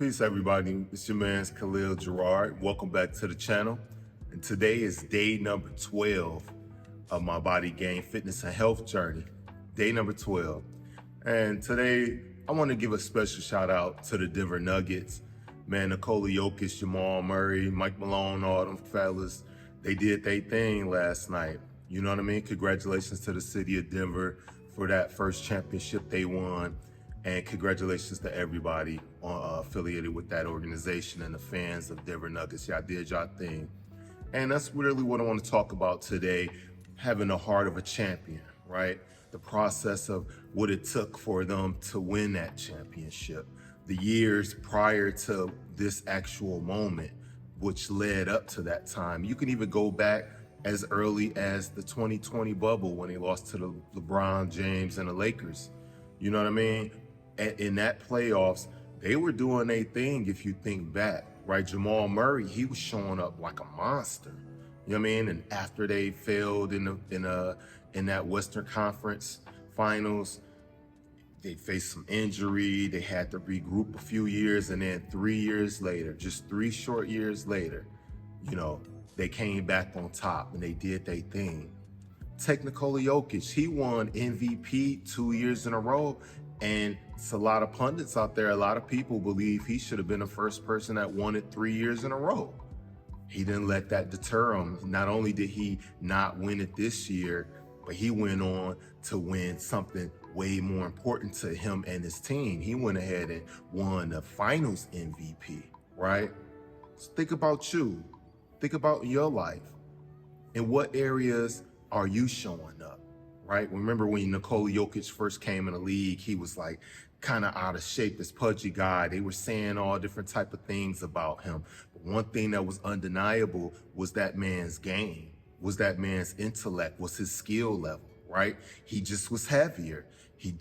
Peace, everybody. It's your man's Khalil, Gerard. Welcome back to the channel. And today is day number 12 of my body gain, fitness, and health journey. Day number 12. And today, I want to give a special shout out to the Denver Nuggets. Man, Nikola Jokic, Jamal Murray, Mike Malone, all them fellas, they did their thing last night. You know what I mean? Congratulations to the city of Denver for that first championship they won. And congratulations to everybody affiliated with that organization and the fans of Denver Nuggets. Y'all did y'all thing. And that's really what I want to talk about today, having the heart of a champion, right? The process of what it took for them to win that championship, the years prior to this actual moment, which led up to that time. You can even go back as early as the 2020 bubble when they lost to the LeBron James and the Lakers. You know what I mean? In that playoffs, they were doing their thing. If you think back, right? Jamal Murray, he was showing up like a monster. You know what I mean? And after they failed in that Western Conference Finals, they faced some injury. They had to regroup a few years, and then 3 years later, just 3 short years later, you know, they came back on top and they did their thing. Take Nikola Jokic, he won MVP 2 years in a row. And it's a lot of pundits out there, a lot of people believe he should have been the first person that won it 3 years in a row. He didn't let that deter him. Not only did he not win it this year, but he went on to win something way more important to him and his team. He went ahead and won the finals MVP, right? So think about you. Think about your life. In what areas are you showing up? Right? Remember when Nikola Jokic first came in the league, he was like kind of out of shape, this pudgy guy. They were saying all different type of things about him. But one thing that was undeniable was that man's game, was that man's intellect, was his skill level, right? He just was heavier.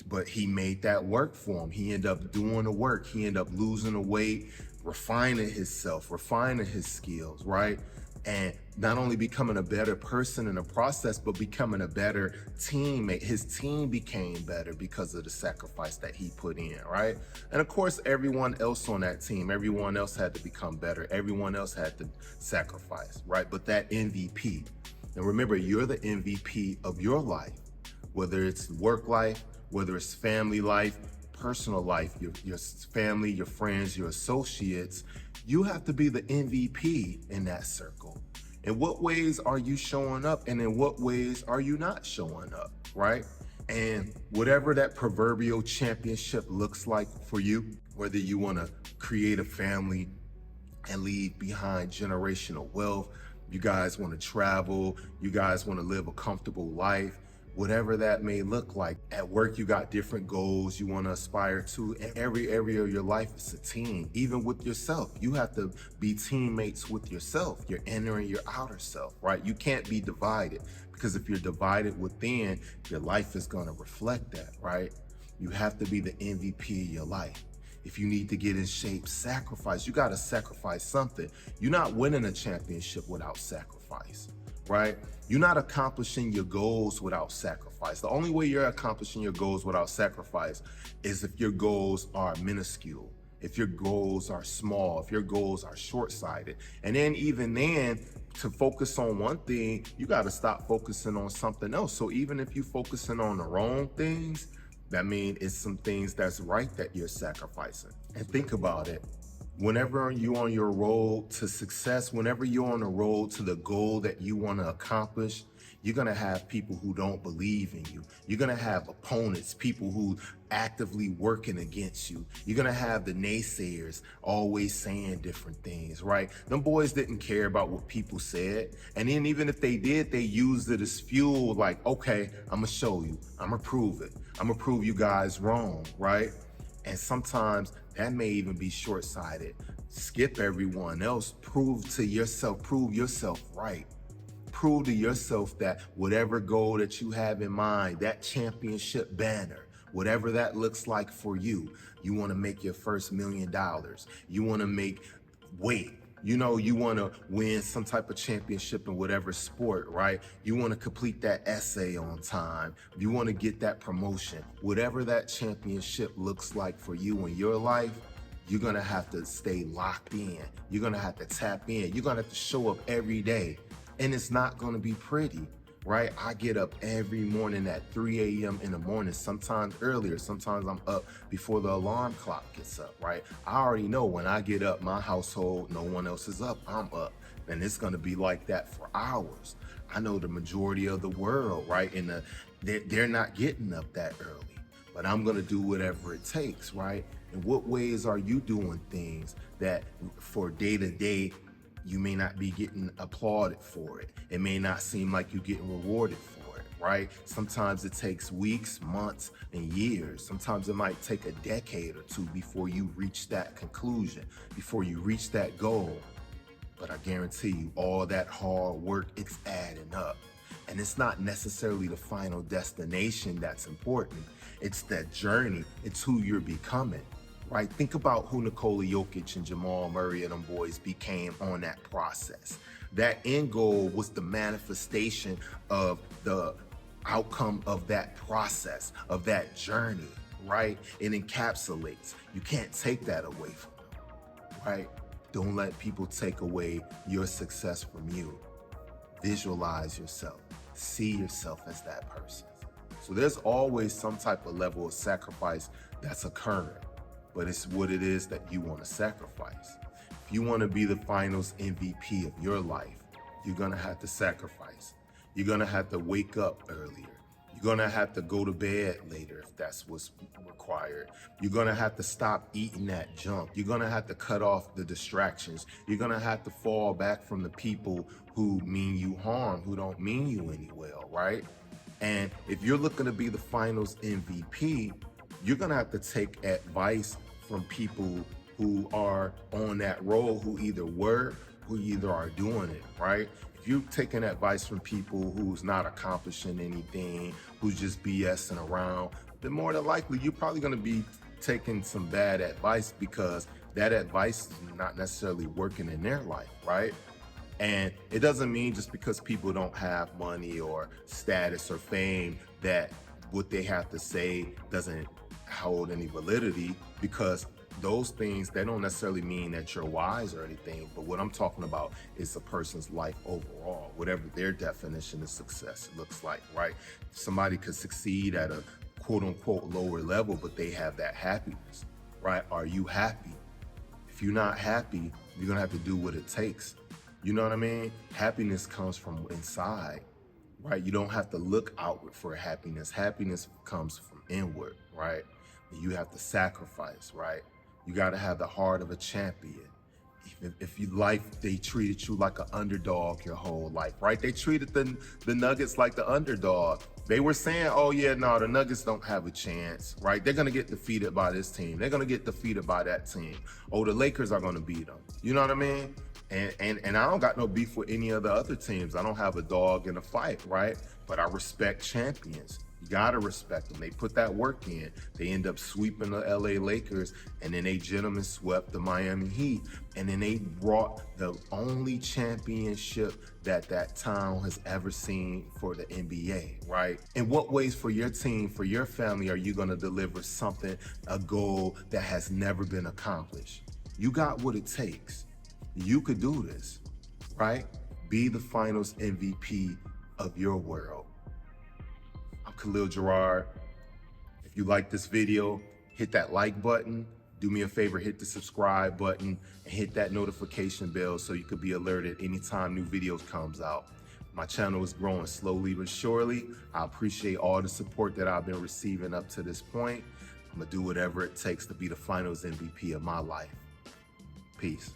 But he made that work for him. He ended up doing the work. He ended up losing the weight, refining himself, refining his skills, right? And not only becoming a better person in the process, but becoming a better teammate. His team became better because of the sacrifice that he put in, right? And of course, everyone else on that team, everyone else had to become better. Everyone else had to sacrifice, right? But that MVP, and remember, you're the MVP of your life, whether it's work life, whether it's family life, personal life, your family, your friends, your associates. You have to be the MVP in that circle. In what ways are you showing up, and in what ways are you not showing up, right? And whatever that proverbial championship looks like for you, whether you want to create a family and leave behind generational wealth, you guys want to travel, you guys want to live a comfortable life, whatever that may look like. At work, you got different goals you want to aspire to. In every area of your life, it's a team. Even with yourself, you have to be teammates with yourself, your inner and your outer self, right? You can't be divided, because if you're divided within, your life is going to reflect that, right? You have to be the MVP of your life. If you need to get in shape, sacrifice. You got to sacrifice something. You're not winning a championship without sacrifice, right? You're not accomplishing your goals without sacrifice. The only way you're accomplishing your goals without sacrifice is if your goals are minuscule, if your goals are small, if your goals are short-sighted. And then even then, to focus on one thing, you got to stop focusing on something else. So even if you're focusing on the wrong things, that means it's some things that's right that you're sacrificing. And think about it. Whenever you're on your road to success, whenever you're on the road to the goal that you want to accomplish, you're going to have people who don't believe in you. You're going to have opponents, people who actively working against you. You're going to have the naysayers always saying different things, right? Them boys didn't care about what people said. And then even if they did, they used it as fuel, like, okay, I'm going to show you. I'm going to prove it. I'm going to prove you guys wrong, right? And sometimes that may even be short-sighted. Skip everyone else. Prove yourself right. Prove to yourself that whatever goal that you have in mind, that championship banner, whatever that looks like for you, you want to make your first $1 million. You want to make weight. You know, you want to win some type of championship in whatever sport, right? You want to complete that essay on time. You want to get that promotion. Whatever that championship looks like for you in your life, You're gonna have to stay locked in. You're gonna have to tap in. You're gonna have to show up every day. And it's not gonna be pretty, right? I get up every morning at 3 a.m. in the morning, sometimes earlier. Sometimes I'm up before the alarm clock gets up, right? I already know when I get up, my household, no one else is up, I'm up. And it's gonna be like that for hours. I know the majority of the world, right? And they're not getting up that early, but I'm gonna do whatever it takes, right? In what ways are you doing things that for day to day, you may not be getting applauded for it? It may not seem like you're getting rewarded for it, right? Sometimes it takes weeks, months, and years. Sometimes it might take a decade or two before you reach that conclusion, before you reach that goal. But I guarantee you, all that hard work, it's adding up. And it's not necessarily the final destination that's important. It's that journey. It's who you're becoming, right? Think about who Nikola Jokic and Jamal Murray and them boys became on that process. That end goal was the manifestation of the outcome of that process, of that journey, right? It encapsulates. You can't take that away from them, right? Don't let people take away your success from you. Visualize yourself. See yourself as that person. So there's always some type of level of sacrifice that's occurring, but it's what it is that you want to sacrifice. If you want to be the finals MVP of your life, you're going to have to sacrifice. You're going to have to wake up earlier. You're going to have to go to bed later if that's what's required. You're going to have to stop eating that junk. You're going to have to cut off the distractions. You're going to have to fall back from the people who mean you harm, who don't mean you any well, right? And if you're looking to be the finals MVP, you're going to have to take advice from people who are on that role, who either are doing it, right? If you're taking advice from people who's not accomplishing anything, who's just BSing around, then more than likely, you're probably going to be taking some bad advice, because that advice is not necessarily working in their life, right? And it doesn't mean just because people don't have money or status or fame that what they have to say doesn't hold any validity, because those things, they don't necessarily mean that you're wise or anything. But what I'm talking about is a person's life overall, whatever their definition of success looks like, right? Somebody could succeed at a quote unquote lower level, but they have that happiness, right? Are you happy? If you're not happy, you're gonna have to do what it takes. You know what I mean? Happiness comes from inside, right? You don't have to look outward for happiness. Happiness comes from inward, right? You have to sacrifice, right? You got to have the heart of a champion. If you they treated you like an underdog your whole life, right? They treated the Nuggets like the underdog. They were saying, oh yeah, no, the Nuggets don't have a chance, right? They're going to get defeated by this team. They're going to get defeated by that team. Oh, the Lakers are going to beat them. You know what I mean? And I don't got no beef with any of the other teams. I don't have a dog in a fight, right? But I respect champions. You gotta respect them. They put that work in. They end up sweeping the LA Lakers, and then they gentlemen swept the Miami Heat, and then they brought the only championship that town has ever seen for the NBA, right? In what ways for your team, for your family, are you gonna deliver something, a goal that has never been accomplished? You got what it takes. You could do this, right? Be the finals MVP of your world. I'm Khalil Gerard. If you like this video, hit that like button. Do me a favor, hit the subscribe button and hit that notification bell so you could be alerted anytime new videos comes out. My channel is growing slowly but surely. I appreciate all the support that I've been receiving up to this point. I'm gonna do whatever it takes to be the finals MVP of my life. Peace.